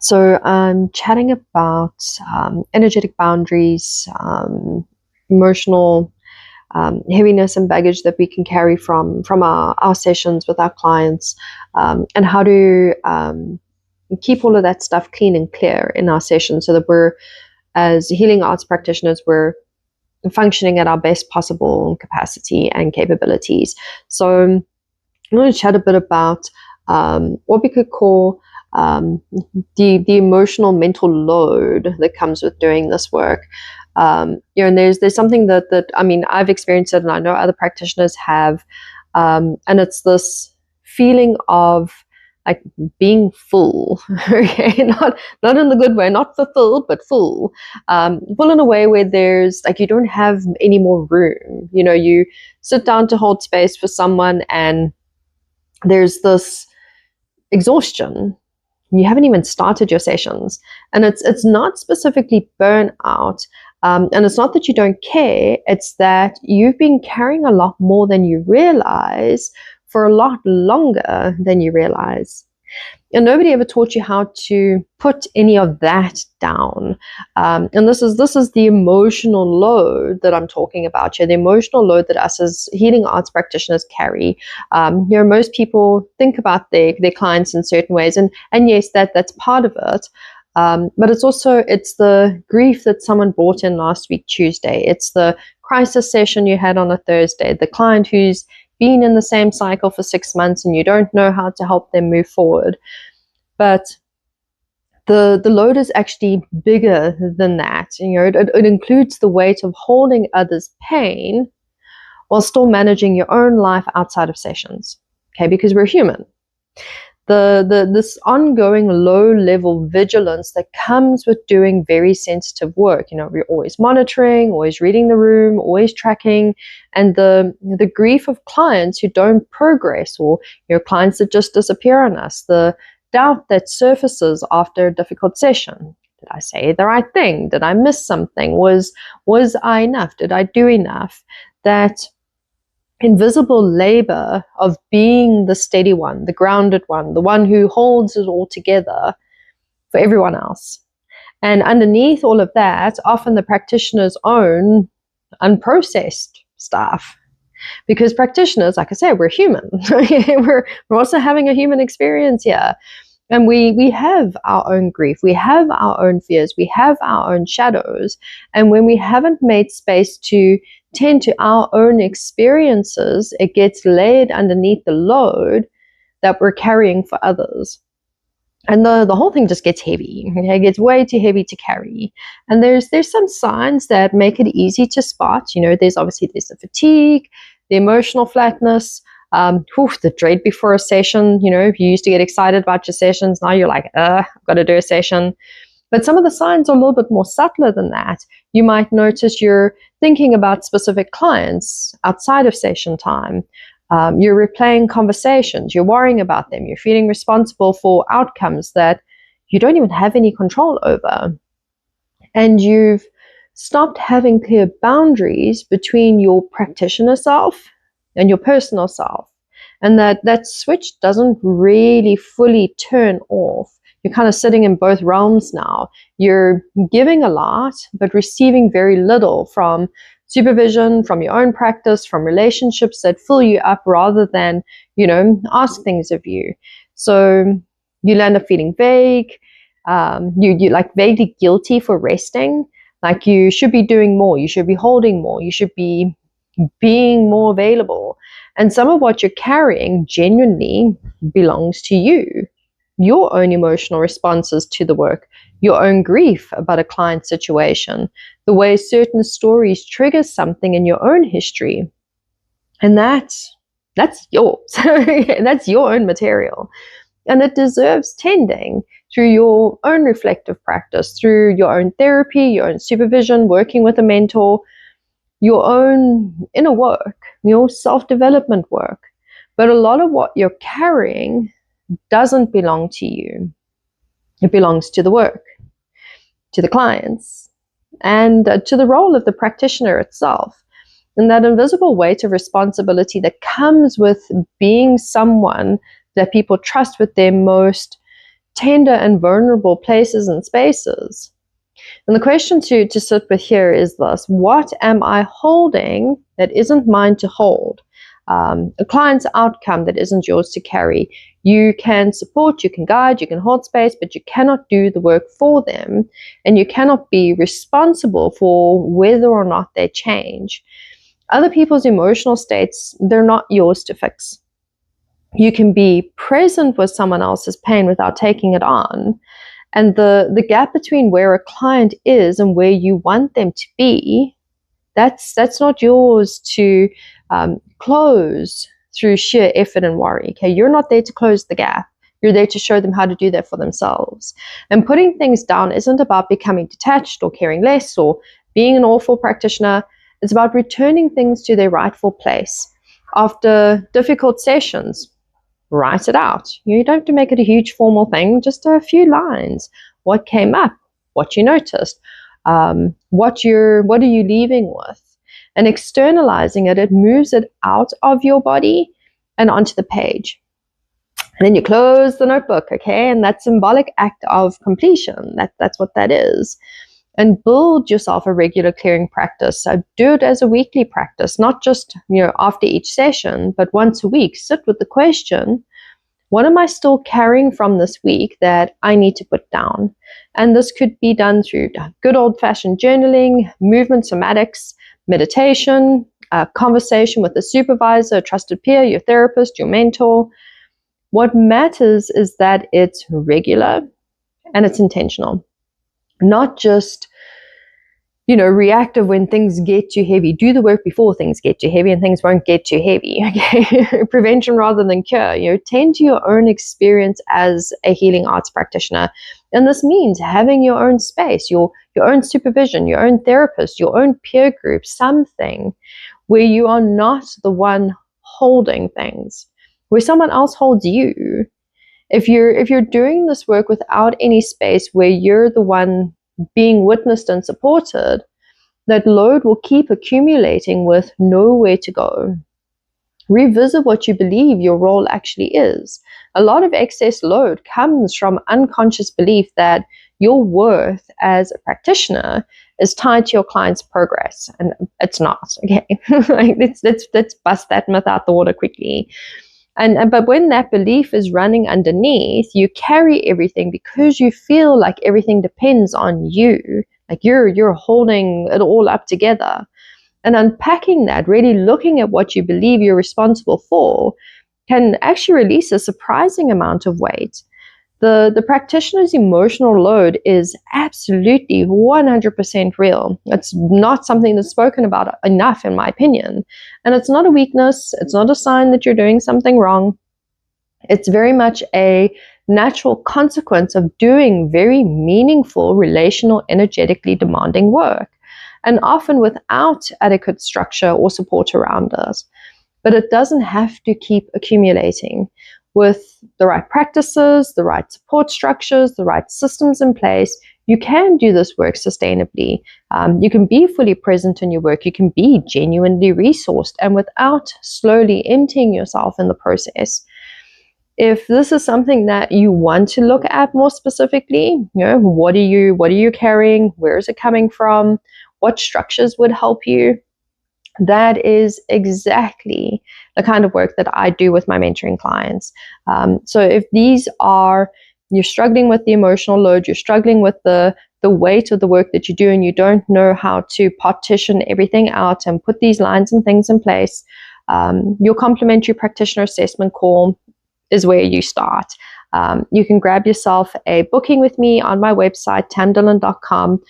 So I'm chatting about energetic boundaries, emotional heaviness and baggage that we can carry from our sessions with our clients, and how to keep all of that stuff clean and clear in our sessions so that we're, as healing arts practitioners, we're functioning at our best possible capacity and capabilities. So I'm going to chat a bit about what we could call the emotional mental load that comes with doing this work. And there's something that I mean, I've experienced it, and I know other practitioners have, and it's this feeling of like being full, okay? Not in the good way, not fulfilled, but full. Full in a way where there's like you don't have any more room. You sit down to hold space for someone, and there's this exhaustion. You haven't even started your sessions, and it's not specifically burnout, and it's not that you don't care. It's that you've been carrying a lot more than you realize for a lot longer than you realize. And nobody ever taught you how to put any of that down. And this is the emotional load that I'm talking about here, the emotional load that us as healing arts practitioners carry. Most people think about their clients in certain ways, and yes, that's part of it. But it's the grief that someone brought in last week, Tuesday. It's the crisis session you had on a Thursday, the client who's been in the same cycle for 6 months and you don't know how to help them move forward. But the load is actually bigger than that. It includes the weight of holding others' pain while still managing your own life outside of sessions. Okay, because we're human. This ongoing low-level vigilance that comes with doing very sensitive work. We're always monitoring, always reading the room, always tracking, and the grief of clients who don't progress, or clients that just disappear on us, the doubt that surfaces after a difficult session. Did I say the right thing? Did I miss something? Was I enough? Did I do enough? That invisible labor of being the steady one, the grounded one, the one who holds it all together for everyone else. And underneath all of that, often the practitioner's own unprocessed stuff. Because practitioners, like I said, we're human. we're also having a human experience here. And we have our own grief, we have our own fears, we have our own shadows. And when we haven't made space to tend to our own experiences, it gets laid underneath the load that we're carrying for others. And the whole thing just gets heavy. Okay? It gets way too heavy to carry. And there's some signs that make it easy to spot. There's the fatigue, the emotional flatness, the dread before a session. If you used to get excited about your sessions, now you're like, I've got to do a session. But some of the signs are a little bit more subtler than that. You might notice you're thinking about specific clients outside of session time. You're replaying conversations. You're worrying about them. You're feeling responsible for outcomes that you don't even have any control over. And you've stopped having clear boundaries between your practitioner self and your personal self. And that switch doesn't really fully turn off. You're kind of sitting in both realms now. You're giving a lot, but receiving very little from supervision, from your own practice, from relationships that fill you up rather than, ask things of you. So you end up feeling vague. You like vaguely guilty for resting. Like you should be doing more. You should be holding more. You should be being more available. And some of what you're carrying genuinely belongs to you. Your own emotional responses to the work, your own grief about a client situation, the way certain stories trigger something in your own history. And that's yours. That's your own material. And it deserves tending through your own reflective practice, through your own therapy, your own supervision, working with a mentor, your own inner work, your self-development work. But a lot of what you're carrying doesn't belong to you. It belongs to the work, to the clients, and to the role of the practitioner itself. And that invisible weight of responsibility that comes with being someone that people trust with their most tender and vulnerable places and spaces. And the question to sit with here is this: what am I holding that isn't mine to hold? A client's outcome that isn't yours to carry. You can support, you can guide, you can hold space, but you cannot do the work for them, and you cannot be responsible for whether or not they change. Other people's emotional states, they're not yours to fix. You can be present with someone else's pain without taking it on. And the gap between where a client is and where you want them to be, that's not yours to close through sheer effort and worry. Okay, you're not there to close the gap. You're there to show them how to do that for themselves. And putting things down isn't about becoming detached or caring less or being an awful practitioner. It's about returning things to their rightful place. After difficult sessions, write it out. You don't have to make it a huge formal thing, just a few lines. What came up? What you noticed? What are you leaving with? And externalizing it, it moves it out of your body and onto the page. And then you close the notebook, okay? And that symbolic act of completion, that's what that is. And build yourself a regular clearing practice. So do it as a weekly practice, not just after each session, but once a week. Sit with the question, what am I still carrying from this week that I need to put down? And this could be done through good old-fashioned journaling, movement somatics, meditation, a conversation with a supervisor, a trusted peer, your therapist, your mentor. What matters is that it's regular and it's intentional. Not just, reactive when things get too heavy. Do the work before things get too heavy and things won't get too heavy. Okay, prevention rather than cure. Tend to your own experience as a healing arts practitioner. And this means having your own space, your own supervision, your own therapist, your own peer group, something where you are not the one holding things, where someone else holds you. If you're doing this work without any space where you're the one being witnessed and supported, that load will keep accumulating with nowhere to go. Revisit what you believe your role actually is. A lot of excess load comes from unconscious belief that your worth as a practitioner is tied to your client's progress, and it's not. Okay, let's bust that myth out the water quickly. But when that belief is running underneath, you carry everything because you feel like everything depends on you, like you're holding it all up together. And unpacking that, really looking at what you believe you're responsible for, can actually release a surprising amount of weight. The practitioner's emotional load is absolutely 100% real. It's not something that's spoken about enough, in my opinion. And it's not a weakness. It's not a sign that you're doing something wrong. It's very much a natural consequence of doing very meaningful, relational, energetically demanding work, and often without adequate structure or support around us. But it doesn't have to keep accumulating. With the right practices, the right support structures, the right systems in place, you can do this work sustainably. You can be fully present in your work. You can be genuinely resourced and without slowly emptying yourself in the process. If this is something that you want to look at more specifically, what are you carrying? Where is it coming from? What structures would help you? That is exactly the kind of work that I do with my mentoring clients. So if you're struggling with the emotional load, you're struggling with the weight of the work that you do, and you don't know how to partition everything out and put these lines and things in place, your complimentary practitioner assessment call is where you start. You can grab yourself a booking with me on my website, tamdillon.com,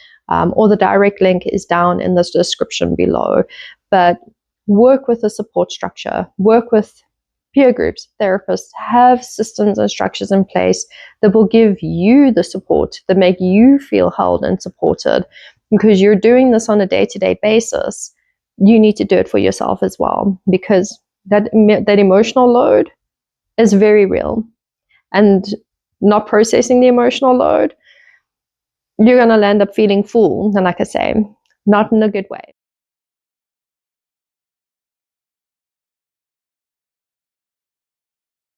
or the direct link is down in the description below. But work with a support structure, work with peer groups, therapists, have systems and structures in place that will give you the support, that make you feel held and supported. Because you're doing this on a day-to-day basis, you need to do it for yourself as well, because that emotional load is very real. And not processing the emotional load, you're going to end up feeling full. And like I say, not in a good way.